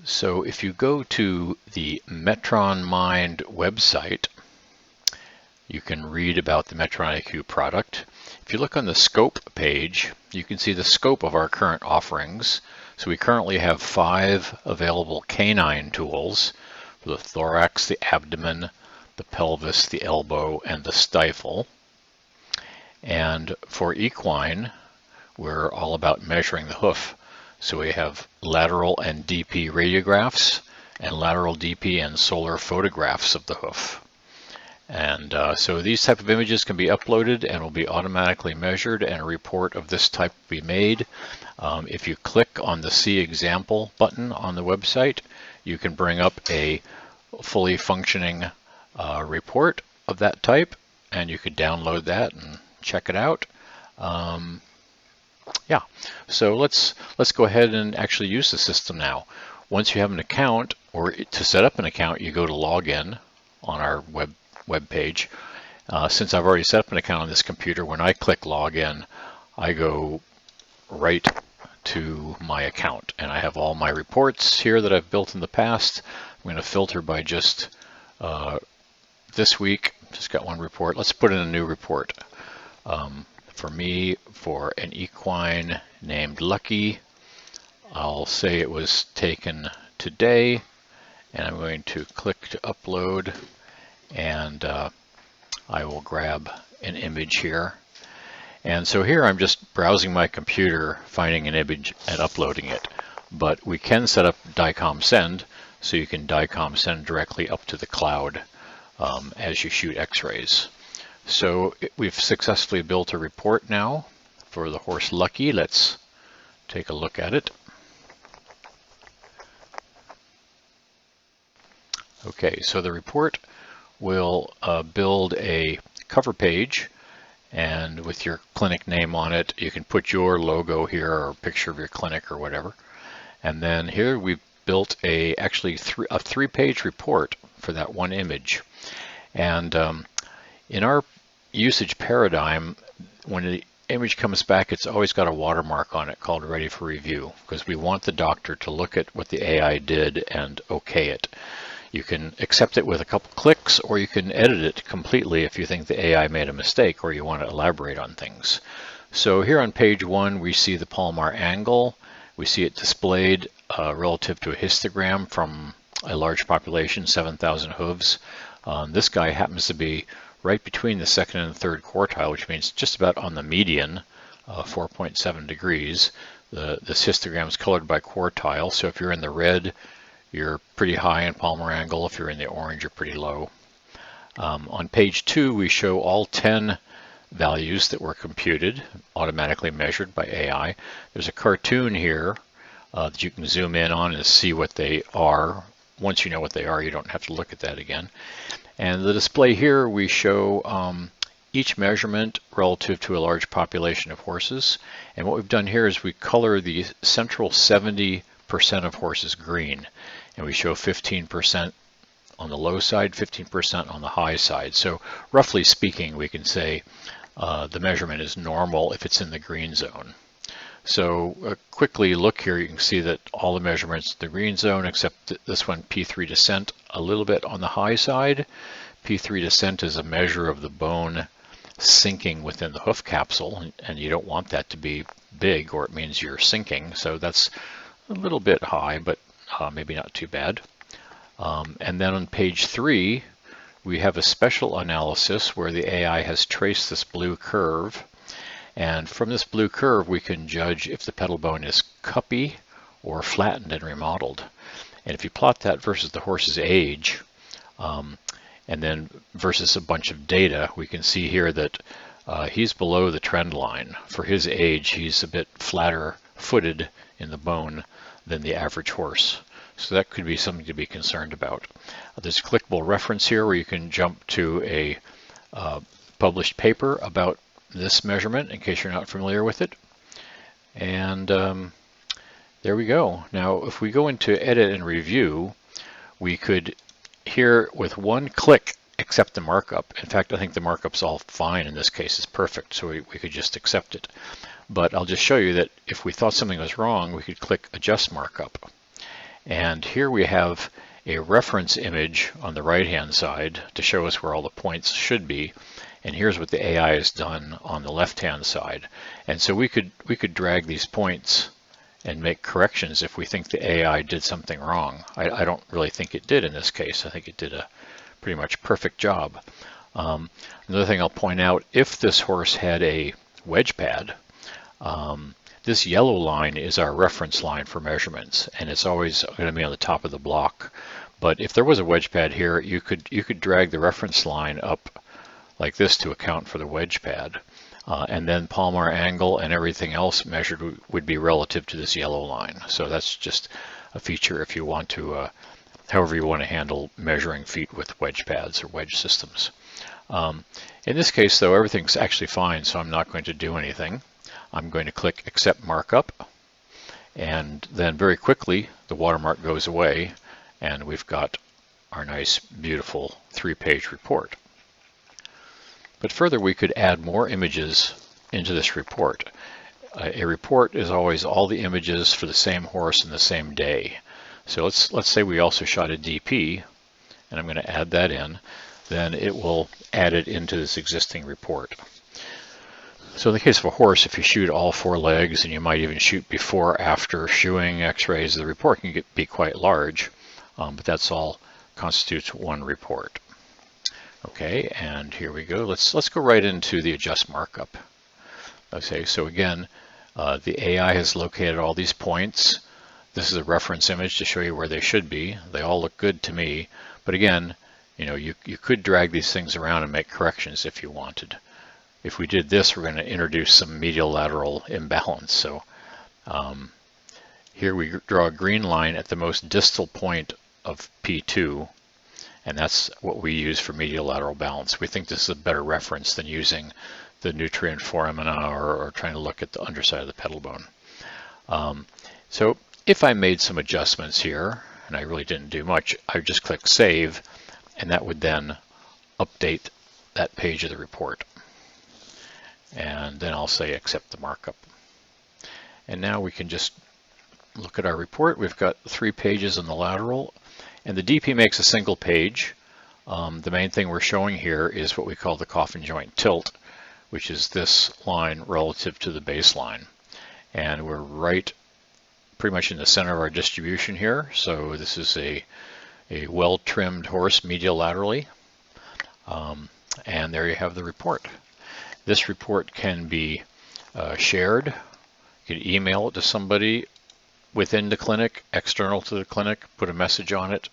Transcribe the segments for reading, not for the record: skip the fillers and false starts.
So if you go to the MetronMind website, you can read about the Metron-IQ product. If you look on the scope page, you can see the scope of our current offerings. So we currently have 5 available canine tools for the thorax, the abdomen, the pelvis, the elbow, and the stifle. And for equine, we're all about measuring the hoof. So we have lateral and DP radiographs and lateral DP and solar photographs of the hoof. And so these type of images can be uploaded and will be automatically measured, and a report of this type will be made. If you click on the See Example button on the website, you can bring up a fully functioning report of that type, and you could download that and check it out. Yeah, so let's go ahead and actually use the system now. Once you have an account, or to set up an account, you go to Login on our web page. Since I've already set up an account on this computer, when I click Login, I go right to my account, and I have all my reports here that I've built in the past. I'm going to filter by just this week. Just got one report. Let's put in a new report. For me, for an equine named Lucky, I'll say it was taken today, and I'm going to click to upload, and I will grab an image here. And so here I'm just browsing my computer, finding an image and uploading it. But we can set up DICOM send, so you can DICOM send directly up to the cloud as you shoot x-rays. So we've successfully built a report now for the horse Lucky. Let's take a look at it. Okay, so the report will build a cover page, and with your clinic name on it, you can put your logo here or a picture of your clinic or whatever. And then here we've built a 3-page report for that one image. And in our usage paradigm, when the image comes back, it's always got a watermark on it called ready for review, because we want the doctor to look at what the AI did and okay it. You can accept it with a couple clicks, or you can edit it completely if you think the AI made a mistake or you want to elaborate on things. So here on page 1, we see the palmar angle. We see it displayed relative to a histogram from a large population, 7,000 hooves. This guy happens to be right between the second and third quartile, which means just about on the median, 4.7 degrees. This histogram is colored by quartile, so if you're in the red, you're pretty high in palmar angle. If you're in the orange, you're pretty low. On page 2, we show all 10 values that were computed, automatically measured by AI. There's a cartoon here that you can zoom in on and see what they are. Once you know what they are, you don't have to look at that again. And the display here, we show each measurement relative to a large population of horses. And what we've done here is we color the central 70% of horses green, and we show 15% on the low side, 15% on the high side. So roughly speaking, we can say the measurement is normal if it's in the green zone. So quickly look here, you can see that all the measurements in the green zone, except this one, P3 descent, a little bit on the high side. P3 descent is a measure of the bone sinking within the hoof capsule, and you don't want that to be big, or it means you're sinking. So that's a little bit high, but maybe not too bad. And then on page 3, we have a special analysis where the AI has traced this blue curve. And from this blue curve, we can judge if the pedal bone is cuppy or flattened and remodeled. And if you plot that versus the horse's age, and then versus a bunch of data, we can see here that he's below the trend line. For his age, he's a bit flatter footed in the bone than the average horse. So that could be something to be concerned about. There's a clickable reference here where you can jump to a published paper about this measurement in case you're not familiar with it. And there we go. Now if we go into edit and review, we could here with one click accept the markup. In fact, I think the markup's all fine in this case. It's perfect, so we could just accept it. But I'll just show you that if we thought something was wrong, we could click adjust markup. And here we have a reference image on the right-hand side to show us where all the points should be. And here's what the AI has done on the left-hand side. And so we could drag these points and make corrections if we think the AI did something wrong. I don't really think it did in this case. I think it did a pretty much perfect job. Another thing I'll point out, if this horse had a wedge pad, this yellow line is our reference line for measurements, and it's always going to be on the top of the block. But if there was a wedge pad here, you could drag the reference line up like this to account for the wedge pad. And then palmar angle and everything else measured would be relative to this yellow line. So that's just a feature if you want to, however you want to handle measuring feet with wedge pads or wedge systems. In this case, though, everything's actually fine, so I'm not going to do anything. I'm going to click Accept Markup, and then very quickly the watermark goes away, and we've got our nice, beautiful 3-page report. But further, we could add more images into this report. A report is always all the images for the same horse in the same day. So let's say we also shot a DP, and I'm going to add that in. Then it will add it into this existing report. So in the case of a horse, if you shoot all 4 legs, and you might even shoot before, after shoeing, x-rays, the report can be quite large, but that's all constitutes one report. Okay, and here we go. Let's go right into the adjust markup. Okay, so again, the AI has located all these points. This is a reference image to show you where they should be. They all look good to me, but again, you could drag these things around and make corrections if you wanted. If we did this, we're going to introduce some medial lateral imbalance. So here we draw a green line at the most distal point of P2, and that's what we use for medial lateral balance. We think this is a better reference than using the nutrient foramina or trying to look at the underside of the pedal bone. So if I made some adjustments here, and I really didn't do much, I would just click Save, and that would then update that page of the report. And then I'll say Accept the Markup. And now we can just look at our report. We've got 3 pages in the lateral, and the DP makes a single page. The main thing we're showing here is what we call the coffin joint tilt, which is this line relative to the baseline. And we're right pretty much in the center of our distribution here. So this is a well-trimmed horse medial laterally. And there you have the report. This report can be shared. You can email it to somebody within the clinic, external to the clinic, put a message on it.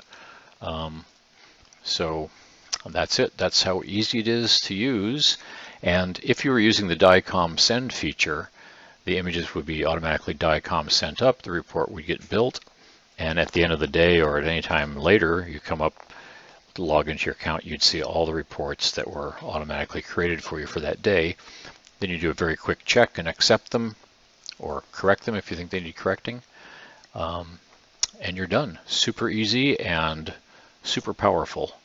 So that's it. That's how easy it is to use. And if you were using the DICOM send feature, the images would be automatically DICOM sent up, the report would get built, and at the end of the day or at any time later, you come up to log into your account, you'd see all the reports that were automatically created for you for that day. Then you do a very quick check and accept them or correct them if you think they need correcting. And you're done. Super easy and super powerful.